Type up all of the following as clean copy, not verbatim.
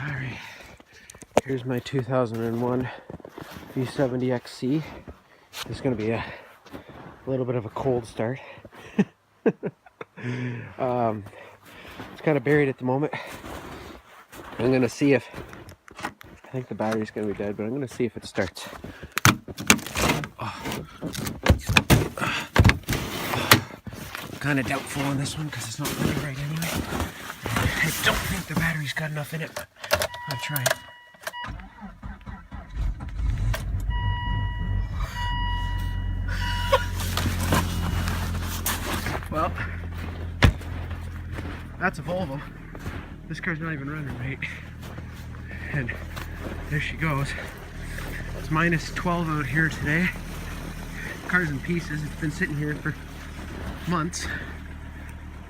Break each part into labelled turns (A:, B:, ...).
A: Alright, here's my 2001 V70XC. It's going to be a little bit of a cold start. It's kind of buried at the moment. I'm going to see if, I think the battery's going to be dead, but I'm going to see if it starts. Kind of doubtful on this one because it's not running right anyway. I don't think the battery's got enough in it, but I'll try it. Well, that's a Volvo. This car's not even running right. And there she goes. It's minus 12 out here today. Car's in pieces. It's been sitting here for months.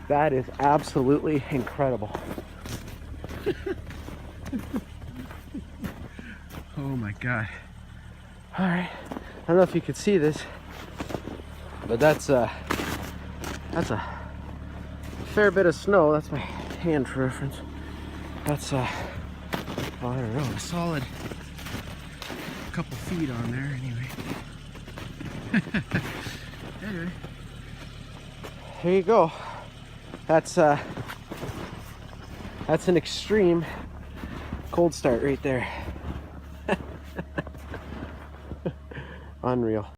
A: That is absolutely incredible. Oh my god. Alright, I don't know if you could see this, but that's a fair bit of snow. That's my hand for reference. That's well, I don't know, a solid couple feet on there anyway. Anyway, here you go. That's an extreme cold start right there. Unreal.